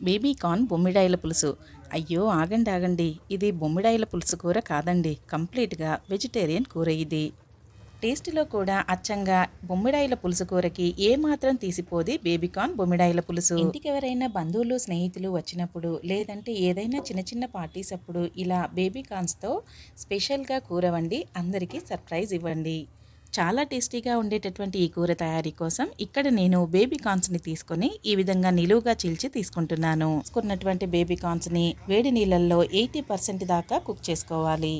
Baby corn బొమ్మిడాయిల పులుసు. అయ్యో, ఆగండి ఆగండి, ఇది బొమ్మిడాయిల పులుసు కూర కాదండి, కంప్లీట్గా వెజిటేరియన్ కూర ఇది. టేస్ట్లో కూడా అచ్చంగా బొమ్మిడాయిల పులుసు కూరకి ఏమాత్రం తీసిపోది బేబీకార్న్ బొమ్మిడాయిల పులుసు. ఇంటికి ఎవరైనా బంధువులు స్నేహితులు వచ్చినప్పుడు, లేదంటే ఏదైనా చిన్న చిన్న పార్టీస్ అప్పుడు ఇలా బేబీకార్న్స్తో స్పెషల్గా కూర వండి అందరికీ సర్ప్రైజ్ ఇవ్వండి. చాలా టేస్టీగా ఉండేటటువంటి ఈ కూర తయారీ కోసం ఇక్కడ నేను బేబీ కార్న్స్ని తీసుకొని ఈ విధంగా నిలువుగా చీల్చి తీసుకుంటున్నాను. తీసుకున్నటువంటి బేబీ కార్న్స్ని వేడి నీళ్ళల్లో 80% దాకా కుక్ చేసుకోవాలి.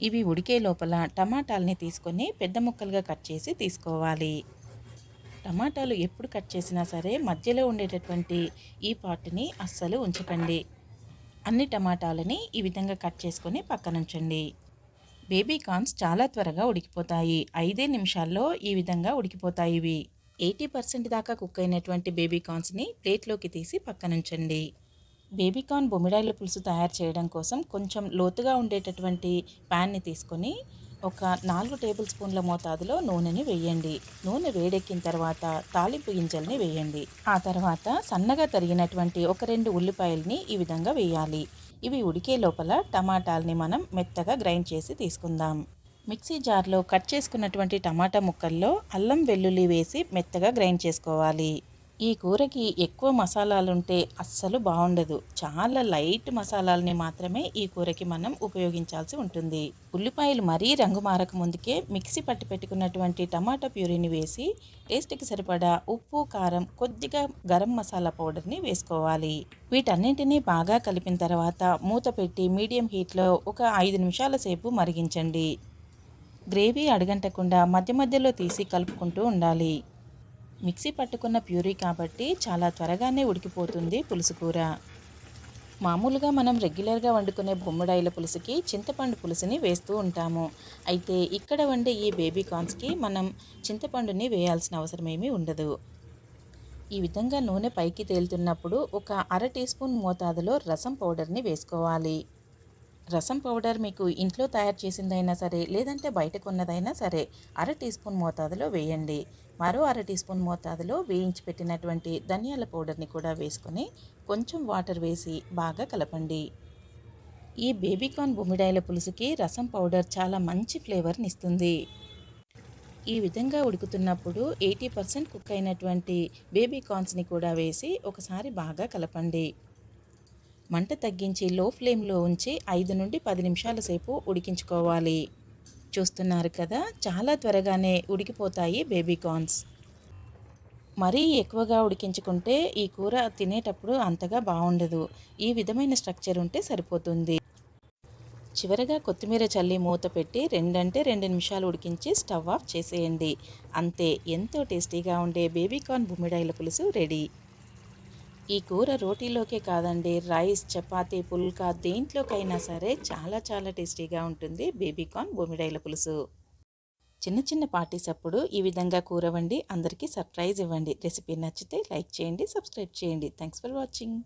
ఇవి ఉడికే లోపల టమాటాలని తీసుకొని పెద్ద ముక్కలుగా కట్ చేసి తీసుకోవాలి. టమాటాలు ఎప్పుడు కట్ చేసినా సరే మధ్యలో ఉండేటటువంటి ఈ పార్ట్ని అస్సలు ఉంచకండి. అన్ని టమాటాలని ఈ విధంగా కట్ చేసుకొని పక్కనుంచండి. బేబీ కార్న్స్ చాలా త్వరగా ఉడికిపోతాయి. 5 నిమిషాల్లో ఈ విధంగా ఉడికిపోతాయి. ఇవి 80% దాకా కుక్ అయినటువంటి బేబీ కార్న్స్ని ప్లేట్లోకి తీసి పక్కనుంచండి. బేబీ కార్న్ బొమ్మిడాయిల పులుసు తయారు చేయడం కోసం కొంచెం లోతుగా ఉండేటటువంటి ప్యాన్ని తీసుకొని ఒక 4 టేబుల్ స్పూన్ల మోతాదులో నూనెని వేయండి. నూనె వేడెక్కిన తర్వాత తాలింపు గింజల్ని వేయండి. ఆ తర్వాత సన్నగా తరిగినటువంటి ఒక 2 ఉల్లిపాయల్ని ఈ విధంగా వేయాలి. ఇవి ఉడికే లోపల టమాటాలని మనం మెత్తగా గ్రైండ్ చేసి తీసుకుందాం. మిక్సీ జార్లో కట్ చేసుకున్నటువంటి టమాటా ముక్కల్లో అల్లం వెల్లుల్లి వేసి మెత్తగా గ్రైండ్ చేసుకోవాలి. ఈ కూరకి ఎక్కువ మసాలాలుంటే అస్సలు బాగుండదు. చాలా లైట్ మసాలాలని మాత్రమే ఈ కూరకి మనం ఉపయోగించాల్సి ఉంటుంది. ఉల్లిపాయలు మరీ రంగు మారక ముందుకే మిక్సీ పట్టి పెట్టుకున్నటువంటి టమాటా ప్యూరీని వేసి టేస్ట్కి సరిపడా ఉప్పు, కారం, కొద్దిగా గరం మసాలా పౌడర్ని వేసుకోవాలి. వీటన్నింటినీ బాగా కలిపిన తర్వాత మూత పెట్టి మీడియం హీట్లో ఒక 5 నిమిషాల సేపు మరిగించండి. గ్రేవీ అడుగంటకుండా మధ్య మధ్యలో తీసి కలుపుకుంటూ ఉండాలి. మిక్సీ పట్టుకున్న ప్యూరీ కాబట్టి చాలా త్వరగానే ఉడికిపోతుంది పులుసు కూర. మామూలుగా మనం రెగ్యులర్గా వండుకునే బొమ్మిడాయిల పులుసుకి చింతపండు పులుసుని వేస్తూ ఉంటాము. అయితే ఇక్కడ వండే ఈ బేబీ కార్న్స్కి మనం చింతపండుని వేయాల్సిన అవసరం ఏమీ ఉండదు. ఈ విధంగా నూనె పైకి తేలుతున్నప్పుడు ఒక 1/2 టీ స్పూన్ మోతాదులో రసం పౌడర్ని వేసుకోవాలి. రసం పౌడర్ మీకు ఇంట్లో తయారు చేసిందైనా సరే, లేదంటే బయట కొన్నదైనా సరే 1/2 టీ స్పూన్ మోతాదులో వేయండి. మరో 1/2 టీ స్పూన్ మోతాదులో వేయించి పెట్టినటువంటి ధనియాల పౌడర్ని కూడా వేసుకొని కొంచెం వాటర్ వేసి బాగా కలపండి. ఈ బేబీకార్న్ బొమ్మిడాయిల పులుసుకి రసం పౌడర్ చాలా మంచి ఫ్లేవర్ని ఇస్తుంది. ఈ విధంగా ఉడుకుతున్నప్పుడు 80% కుక్ అయినటువంటి బేబీ కార్న్స్ని కూడా వేసి ఒకసారి బాగా కలపండి. మంట తగ్గించి లో ఫ్లేమ్లో ఉంచి 5 నుండి 10 నిమిషాల సేపు ఉడికించుకోవాలి. చూస్తున్నారు కదా, చాలా త్వరగానే ఉడికిపోతాయి బేబీ కార్న్స్. మరీ ఎక్కువగా ఉడికించుకుంటే ఈ కూర తినేటప్పుడు అంతగా బాగుండదు. ఈ విధమైన స్ట్రక్చర్ ఉంటే సరిపోతుంది. చివరగా కొత్తిమీర చల్లి మూత పెట్టి 2 నిమిషాలు ఉడికించి స్టవ్ ఆఫ్ చేసేయండి. అంతే, ఎంతో టేస్టీగా ఉండే బేబీకార్న్ బొమ్మిడాయిల పులుసు రెడీ. ఈ కూర రోటీలోకే కాదండి, రైస్, చపాతీ, పుల్కా దేంట్లోకైనా సరే చాలా చాలా టేస్టీగా ఉంటుంది బేబీకార్న్ బొమ్మిడాయిల పులుసు. చిన్న చిన్న పార్టీస్ అప్పుడు ఈ విధంగా కూర వండి అందరికీ సర్ప్రైజ్ ఇవ్వండి. రెసిపీ నచ్చితే లైక్ చేయండి, సబ్స్క్రైబ్ చేయండి. Thanks for watching.